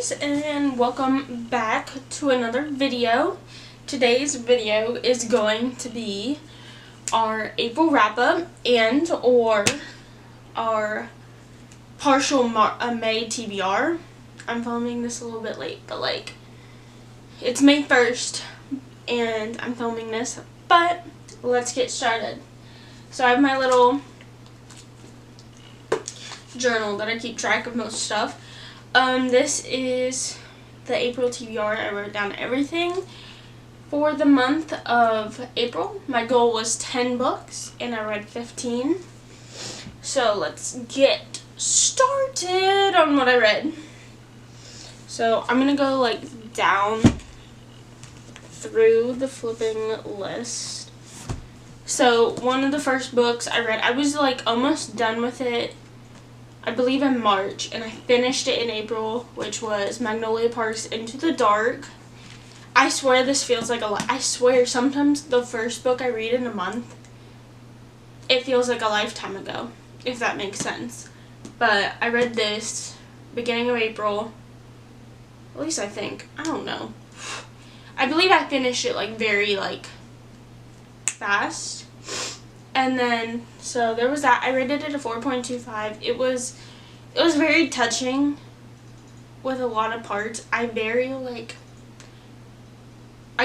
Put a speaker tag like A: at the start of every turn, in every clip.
A: guys, and welcome back to another video. Today's video is going to be our April wrap-up and or our partial May TBR. I'm filming this a little bit late, but like it's May 1st and I'm filming this, but let's get started. So I have my little journal that I keep track of most stuff. This is the April TBR. I wrote down everything for the month of April. My goal was 10 books and I read 15. So let's get started on what I read. So I'm gonna go like down through the flipping list. So one of the first books I read, I was like almost done with it, I believe in March, and I finished it in April, which was Magnolia Park's Into the Dark. I swear this feels like a lot. I swear sometimes the first book I read in a month, it feels like a lifetime ago, if that makes sense. But I read this beginning of April, at least I think. I don't know. I believe I finished it like very like fast. And then, so there was that. I rated it a 4.25. It was very touching with a lot of parts. I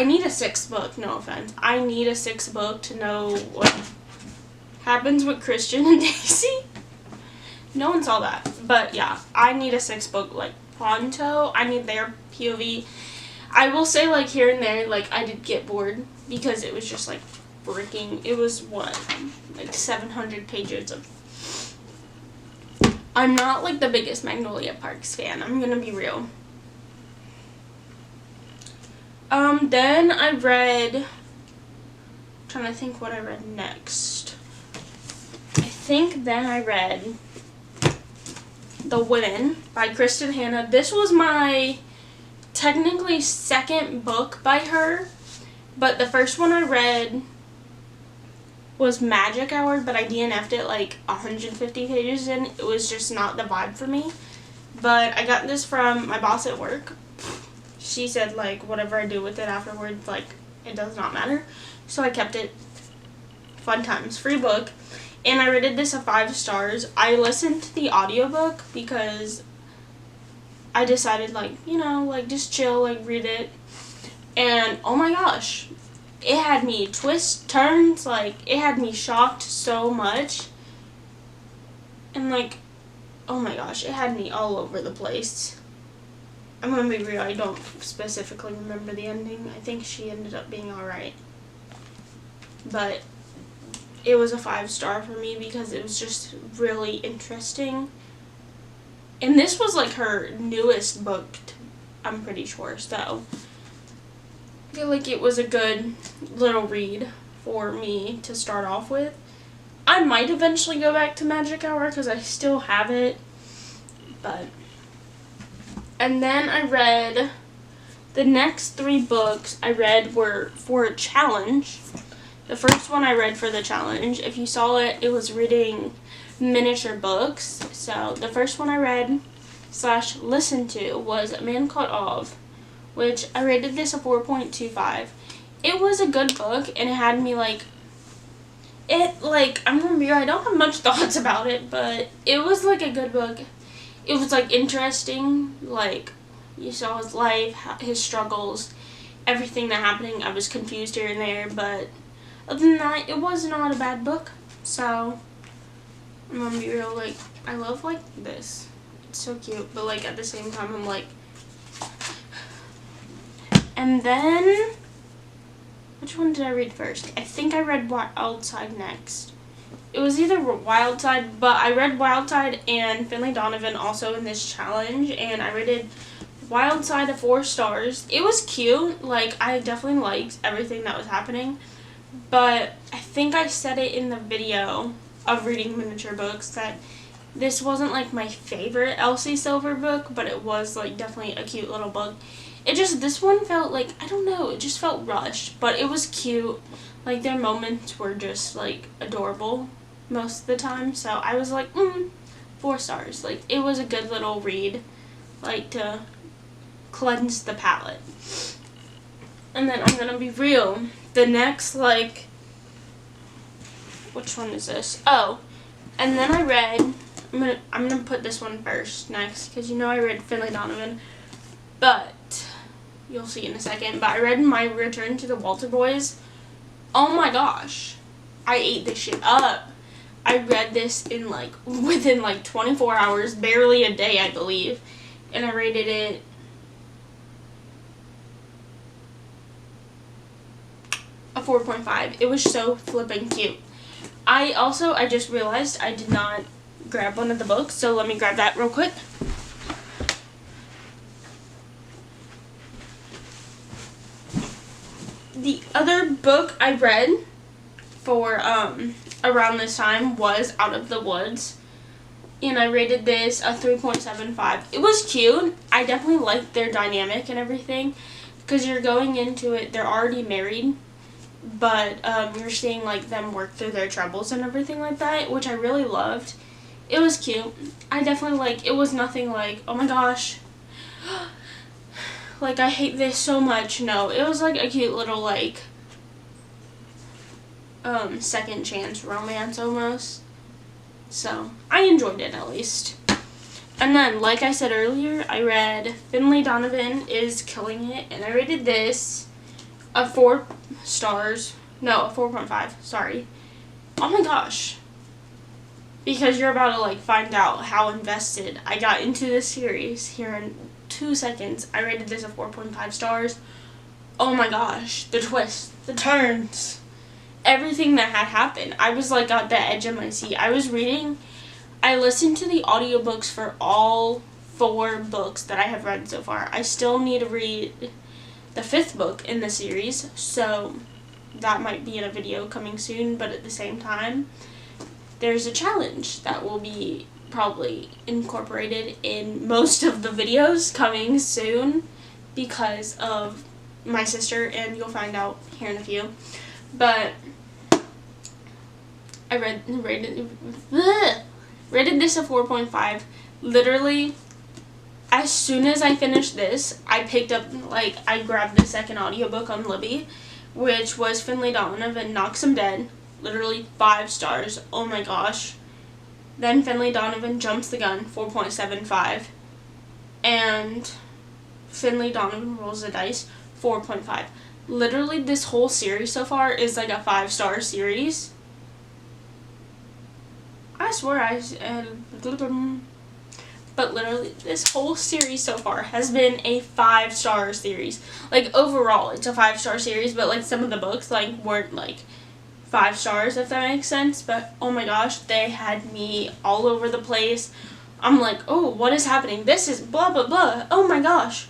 A: need a sixth book, no offense. I need a sixth book to know what happens with Christian and Daisy. No one saw that. But yeah, I need a sixth book, like, pronto. I need their POV. I will say, like, here and there, like, I did get bored because it was just, like, it was what, like 700 pages of. I'm not like the biggest Magnolia Parks fan, I'm gonna be real. Then I read, trying to think what I read next. I think then I read The Women by Kristen Hanna. This was my technically second book by her, but the first one I read was Magic Hour, but I DNF'd it like 150 pages in. It was just not the vibe for me. But I got this from my boss at work. She said like whatever I do with it afterwards, like it does not matter. So I kept it. Fun times. Free book. And I rated this a 5 stars. I listened to the audiobook because I decided like, you know, like just chill, like read it. And oh my gosh, it had me twists, turns, like, it had me shocked so much. And, like, oh my gosh, it had me all over the place. I'm gonna be real, I don't specifically remember the ending. I think she ended up being alright. But it was a 5 star for me because it was just really interesting. And this was, like, her newest book, I'm pretty sure, so I feel like it was a good little read for me to start off with. I might eventually go back to Magic Hour because I still have it, but. And then I read, the next 3 books I read were for a challenge. The first one I read for the challenge, if you saw it, it was reading miniature books. So the first one I read / listened to was A Man Called Ov, which I rated this a 4.25. It was a good book, and it had me, like, I'm gonna be real, I don't have much thoughts about it, but it was, like, a good book. It was, like, interesting, like, you saw his life, his struggles, everything that happening. I was confused here and there, but other than that, it was not a bad book, so I'm gonna be real, like, I love, like, this. It's so cute, but, like, at the same time, I'm, like, and then, which one did I read first? I think I read Wild Side next. It was either Wild Side, but I read Wild Side and Finley Donovan also in this challenge, and I rated Wild Side a 4 stars. It was cute. Like, I definitely liked everything that was happening, but I think I said it in the video of reading miniature books that this wasn't, like, my favorite Elsie Silver book, but it was, like, definitely a cute little book. This one felt like, I don't know, it just felt rushed, but it was cute. Like, their moments were just, like, adorable most of the time, so I was like, 4 stars. Like, it was a good little read, like, to cleanse the palate. And then I'm gonna be real. The next, like, which one is this? Oh, and then I read. I'm gonna put this one first next because you know I read Finley Donovan, but you'll see in a second. But I read My Return to the Walter Boys. Oh my gosh, I ate this shit up. I read this in like within like 24 hours, barely a day, I believe, and I rated it a 4.5. It was so flipping cute. I just realized I did not grab one of the books, so let me grab that real quick. The other book I read for around this time was Out of the Woods, and I rated this a 3.75. It was cute. I definitely liked their dynamic and everything, because you're going into it, they're already married, but you're seeing like them work through their troubles and everything like that, which I really loved. It was cute. I definitely it was nothing like, oh my gosh, like I hate this so much. No, it was like a cute little like second chance romance almost. So I enjoyed it at least. And then, like I said earlier, I read Finley Donovan is Killing It, and I rated this a 4 stars. No, a 4.5. Sorry. Oh my gosh. Because you're about to like find out how invested I got into this series here in 2 seconds. I rated this a 4.5 stars. Oh my gosh, the twists, the turns, everything that had happened. I was like at the edge of my seat. I listened to the audiobooks for all 4 books that I have read so far. I still need to read the 5th book in the series, so that might be in a video coming soon, but at the same time, there's a challenge that will be probably incorporated in most of the videos coming soon because of my sister, and you'll find out here in a few. But I rated this a 4.5. Literally, as soon as I finished this, I picked up, I grabbed the second audiobook on Libby, which was Finley Donovan Knocks 'Em Dead. Literally 5 stars. Oh my gosh. Then Finley Donovan Jumps the Gun, 4.75. And Finley Donovan Rolls the Dice, 4.5. Literally, this whole series so far is like a 5-star series. I swear but literally, this whole series so far has been a 5-star series. Like, overall, it's a 5-star series, but like some of the books weren't 5 stars, if that makes sense. But oh my gosh, they had me all over the place. I'm like, oh, what is happening? This is blah blah blah. Oh my gosh.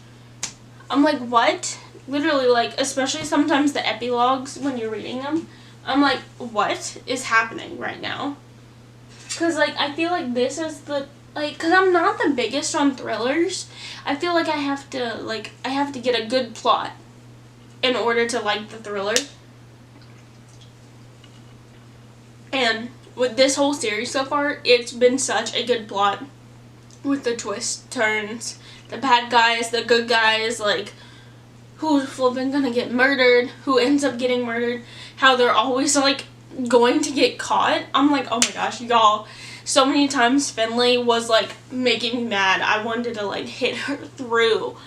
A: I'm like, what? Literally, especially sometimes the epilogues when you're reading them, I'm like, what is happening right now? Because I feel like this is the because I'm not the biggest on thrillers. I feel like I have to get a good plot in order to like the thriller. And with this whole series so far, it's been such a good plot with the twists, turns, the bad guys, the good guys, who's flipping gonna get murdered, who ends up getting murdered, how they're always going to get caught. I'm like, oh my gosh, y'all. So many times Finley was making me mad. I wanted to hit her through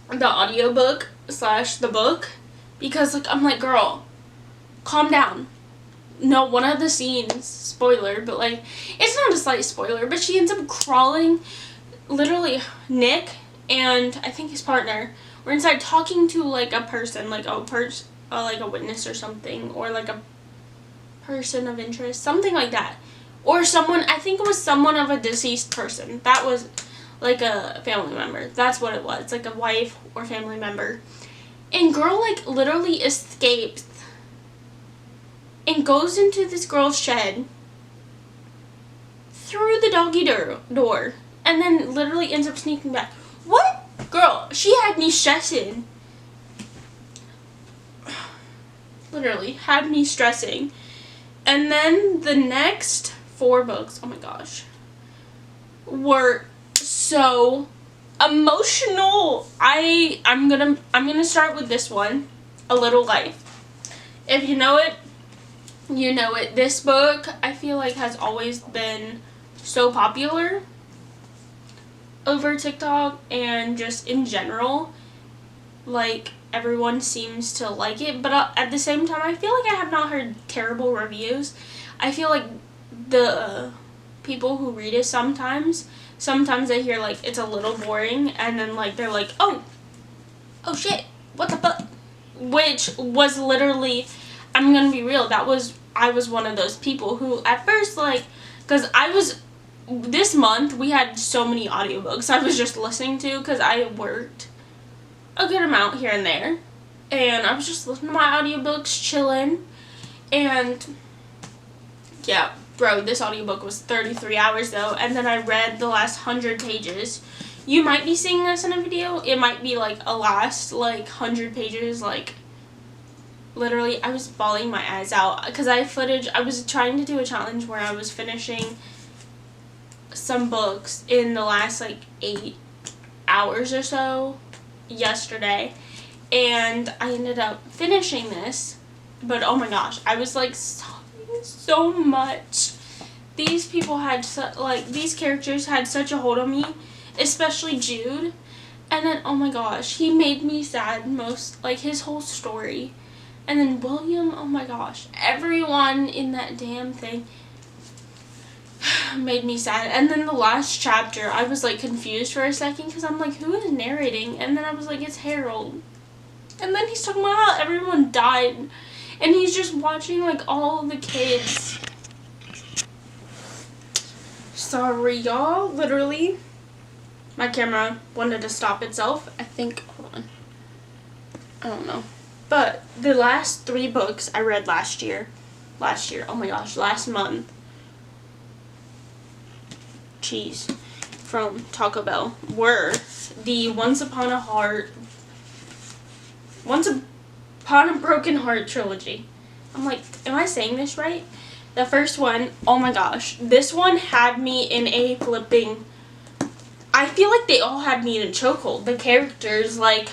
A: the audiobook / the book, because I'm like, girl, calm down. No, one of the scenes, spoiler, but it's not a slight spoiler, but she ends up crawling, literally Nick and I think his partner were inside talking to a person, a witness or something, or a person of interest, something like that. Or someone, I think it was someone of a deceased person. That was a family member. That's what it was, a wife or family member. And girl literally escapes and goes into this girl's shed through the doggy door, and then literally ends up sneaking back. What? Girl, she had me stressing. Literally, had me stressing. And then the next 4 books, oh my gosh, were so Emotional. I'm gonna start with this one, A Little Life. If you know it, you know it. This book, I feel like, has always been so popular over TikTok and just in general. Like, everyone seems to like it, but at the same time, I feel like I have not heard terrible reviews. I feel like the people who read it sometimes I hear, like, it's a little boring, and then, like, they're like, oh shit, what the fuck? Which was literally, I'm gonna be real, I was one of those people who, at first, like, because this month, we had so many audiobooks I was just listening to, because I worked a good amount here and there, and I was just listening to my audiobooks, chilling, and, yeah, bro, this audiobook was 33 hours, though, and then I read the last 100 pages. You might be seeing this in a video. It might be, like, a last, like, 100 pages, like, literally, I was bawling my eyes out, because I was trying to do a challenge where I was finishing some books in the last, like, 8 hours or so yesterday, and I ended up finishing this, but oh my gosh, I was, like, so much. These people had, these characters had such a hold on me, especially Jude, and then, oh my gosh, he made me sad his whole story. And then William, oh my gosh, everyone in that damn thing made me sad. And then the last chapter, I was, like, confused for a second, because I'm like, who is narrating? And then I was like, it's Harold. And then he's talking about how everyone died, and he's just watching, like, all the kids. Sorry, y'all. Literally, my camera wanted to stop itself. I think, hold on. I don't know. But the last 3 books I read last year, oh my gosh, last month, cheese, from Taco Bell, were the Once Upon a Broken Heart trilogy. I'm like, am I saying this right? The first one, oh my gosh, this one had me in a flipping, I feel like they all had me in a chokehold. The characters, like,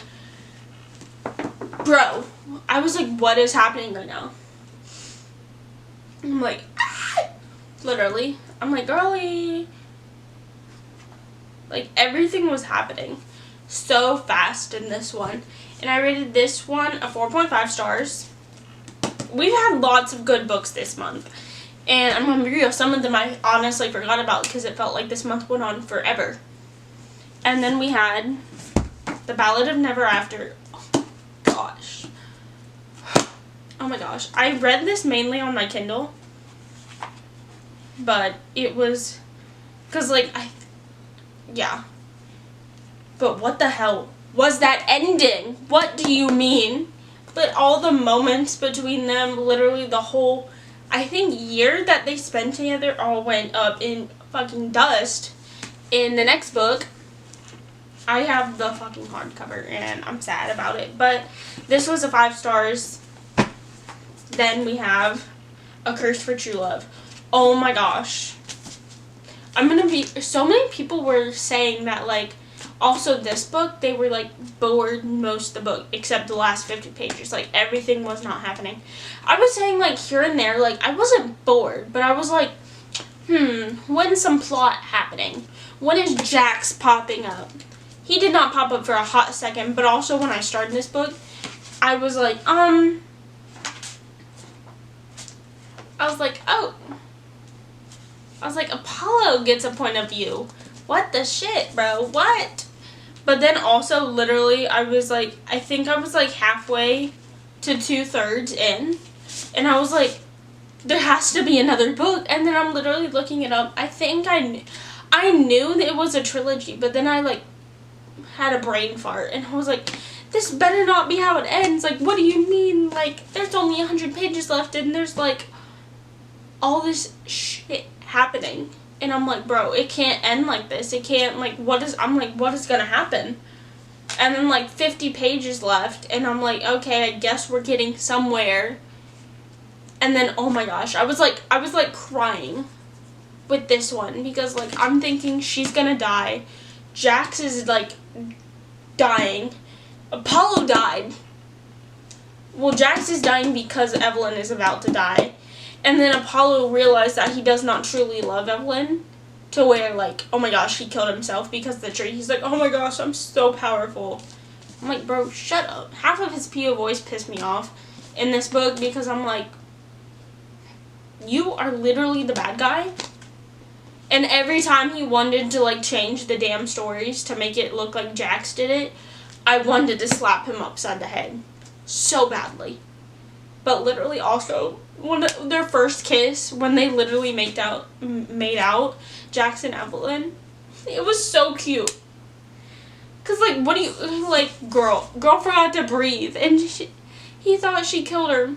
A: bro, I was like, what is happening right now? I'm like, ah! Literally, I'm like, girly. Like, everything was happening so fast in this one. And I rated this one a 4.5 stars. We've had lots of good books this month. And I'm going to be real, some of them I honestly forgot about because it felt like this month went on forever. And then we had The Ballad of Never After. Oh, gosh. Oh my gosh. I read this mainly on my Kindle. But it was, because, like, yeah. But what the hell was that ending? What do you mean? But all the moments between them, literally the whole, I think, year that they spent together all went up in fucking dust. In the next book, I have the fucking hardcover, and I'm sad about it. But this was a 5 stars. Then we have A Curse for True Love. Oh my gosh. So many people were saying that, like, also this book, they were, like, bored most of the book, except the last 50 pages. Like, everything was not happening. I was saying, like, here and there, like, I wasn't bored, but I was like, when's some plot happening? When is Jax popping up? He did not pop up for a hot second, but also when I started this book, I was like, oh. I was like, Apollo gets a point of view. What the shit, bro? What? But then also, literally, I was like, I think I was like halfway to 2/3 in. And I was like, there has to be another book. And then I'm literally looking it up. I think I knew that it was a trilogy. But then I, like, had a brain fart. And I was like, this better not be how it ends. Like, what do you mean? Like, there's only 100 pages left. And there's, like, all this shit happening. And I'm like, bro, it can't end like this. It can't, like, what is gonna happen? And then, like, 50 pages left, and I'm like, okay, I guess we're getting somewhere. And then, oh my gosh, I was like crying with this one, because, like, I'm thinking she's gonna die. Jax is like dying. Apollo died. Well, Jax is dying because Evelyn is about to die. And then Apollo realized that he does not truly love Evelyn. To where, like, oh my gosh, he killed himself because of the tree. He's like, oh my gosh, I'm so powerful. I'm like, bro, shut up. Half of his PO voice pissed me off in this book because I'm like, you are literally the bad guy. And every time he wanted to, like, change the damn stories to make it look like Jax did it, I wanted to slap him upside the head. So badly. But literally also, when their first kiss, when they literally made out, Jax and Evelyn, it was so cute. Cause like, what do you, like, girl forgot to breathe, and he thought she killed her.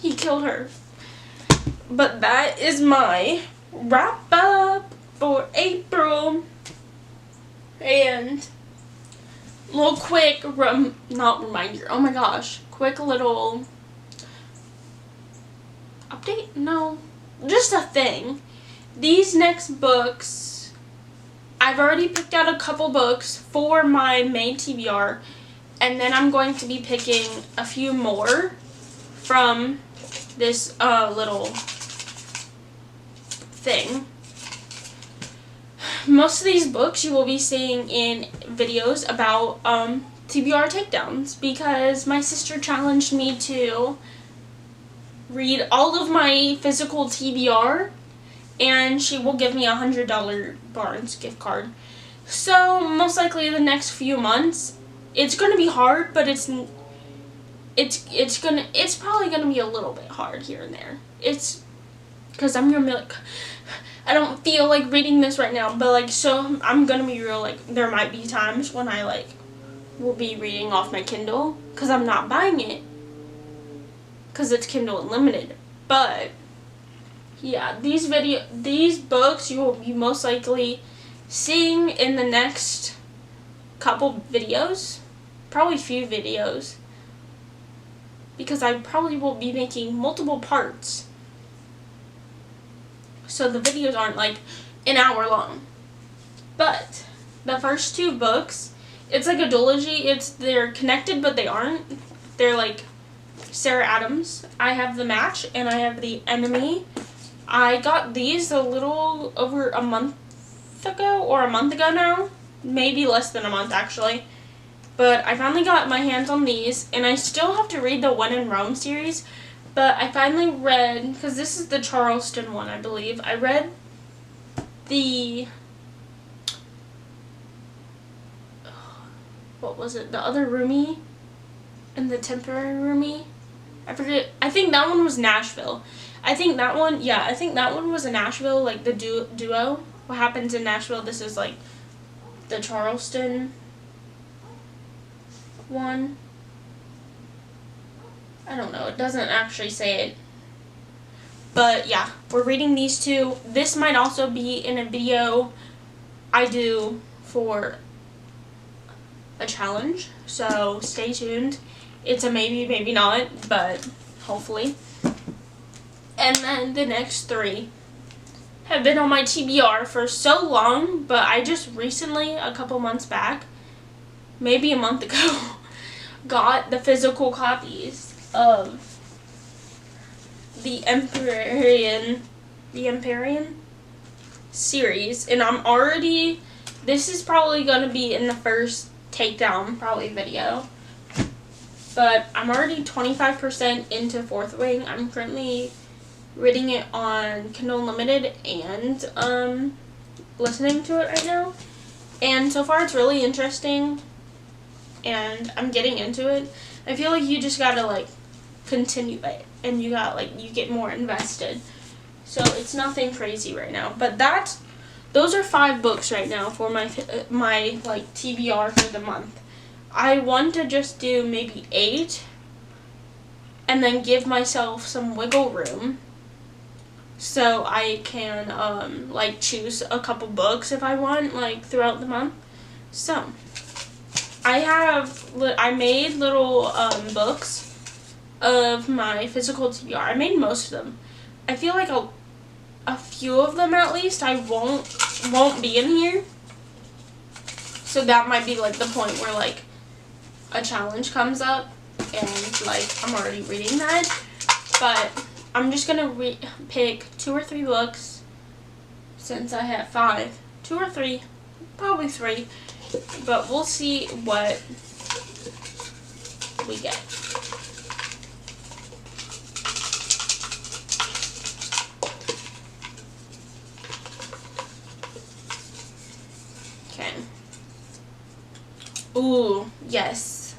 A: He killed her. But that is my wrap up for April. And little quick, not reminder, oh my gosh, quick little update? No, just a thing. These next books, I've already picked out a couple books for my May TBR, and then I'm going to be picking a few more from this little thing. Most of these books you will be seeing in videos about TBR takedowns, because my sister challenged me to read all of my physical TBR, and she will give me a $100 Barnes gift card. So most likely the next few months, it's gonna be hard, but it's probably gonna be a little bit hard here and there. It's because I'm gonna be like, I don't feel like reading this right now, but like, so I'm gonna be real, like, there might be times when I like will be reading off my Kindle because I'm not buying it because it's Kindle Unlimited. But yeah, these books you will be most likely seeing in the next couple videos, probably few videos, because I probably will be making multiple parts, so the videos aren't like an hour long. But the first two books, it's like a duology. They're connected, but they aren't. They're like Sarah Adams. I have The Match, and I have The Enemy. I got these a little over a month ago, or a month ago now. Maybe less than a month, actually. But I finally got my hands on these, and I still have to read the When in Rome series. But I finally read, because this is the Charleston one, I believe. I read the, what was it, the other roomie and the temporary roomie. I forget. I think that one was Nashville. I think that one, yeah, I think that one was in Nashville, like the duo. What happens in Nashville, this is like the Charleston one. I don't know, it doesn't actually say it. But yeah, we're reading these two. This might also be in a video I do for a challenge, so stay tuned. It's a maybe, maybe not, but hopefully. And then the next three have been on my TBR for so long, but I just recently, a couple months back, maybe a month ago, got the physical copies of the Empyrean series, and I'm already, this is probably going to be in the first takedown probably video, but I'm already 25% into Fourth Wing. I'm currently reading it on Kindle Unlimited and listening to it right now, and so far it's really interesting and I'm getting into it. I feel like you just gotta like continue it, and you get more invested. So it's nothing crazy right now, but those are 5 books right now for my like TBR for the month. I want to just do maybe 8 and then give myself some wiggle room so I can like choose a couple books if I want, like throughout the month. So I made little books of my physical TBR. I made most of them. I feel like a few of them at least I won't be in here, So that might be like the point where like a challenge comes up and like I'm already reading that. But I'm just gonna pick 2 or 3 books since I have 5. 2 or 3, probably 3. But we'll see what we get. Okay. Ooh, yes.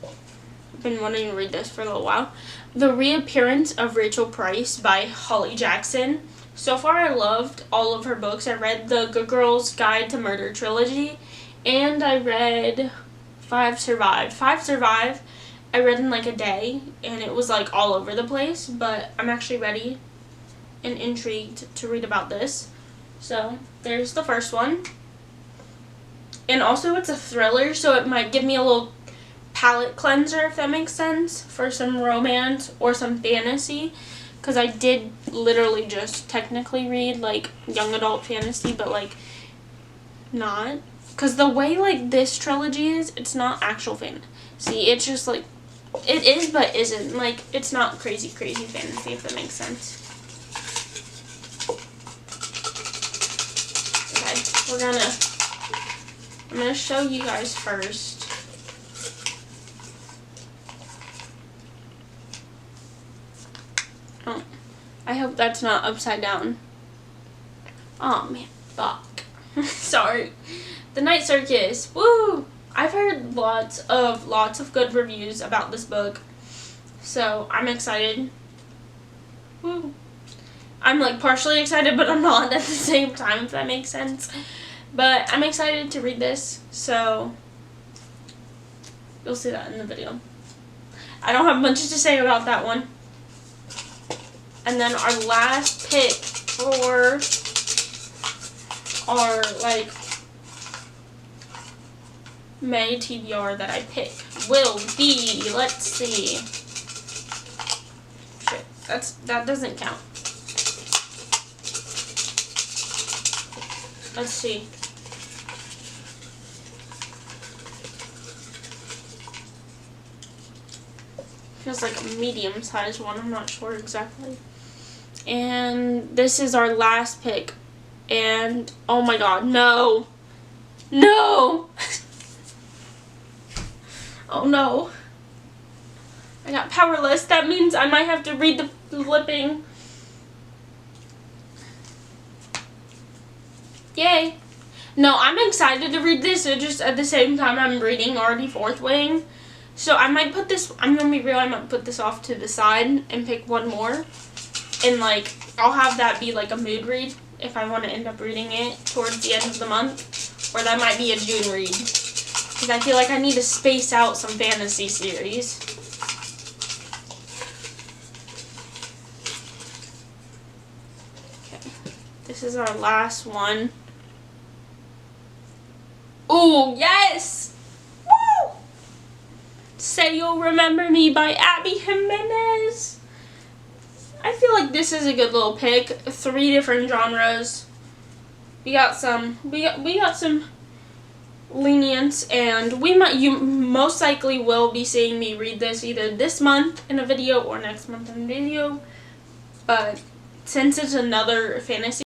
A: I've been wanting to read this for a little while. The Reappearance of Rachel Price by Holly Jackson. So far I loved all of her books. I read the Good Girl's Guide to Murder trilogy, and I read 5 Survive. 5 Survive I read in like a day, and it was like all over the place, but I'm actually ready and intrigued to read about this. So there's the first one. And also it's a thriller, so it might give me a little palate cleanser, if that makes sense, for some romance or some fantasy, because I did literally just technically read like young adult fantasy, but like not, because the way like this trilogy is, it's not actual fantasy, it's just like, it is but isn't, like it's not crazy fantasy, if that makes sense. Okay, I'm gonna show you guys first. Oh, I hope that's not upside down. Oh man, fuck. Sorry. The Night Circus. Woo! I've heard lots of good reviews about this book, so I'm excited. Woo! I'm like partially excited, but I'm not at the same time, if that makes sense. But I'm excited to read this, so you'll see that in the video. I don't have much to say about that one. And then our last pick for our like May TBR that I pick will be, let's see. Shit, that doesn't count. Let's see. Feels like a medium-sized one, I'm not sure exactly. And this is our last pick. And oh my god, no. No! Oh no. I got Powerless. That means I might have to read the flipping. Yay. No, I'm excited to read this. It just at the same time I'm reading already Fourth Wing. So I might put this, I'm going to be real, I might put this off to the side and pick one more. And like, I'll have that be like a mood read if I want to end up reading it towards the end of the month. Or that might be a June read. Because I feel like I need to space out some fantasy series. Okay, this is our last one. Ooh, yes! Woo! Say You'll Remember Me by Abby Jimenez. I feel like this is a good little pick. 3 different genres. We got some lenience, and you most likely will be seeing me read this either this month in a video or next month in a video. But since it's another fantasy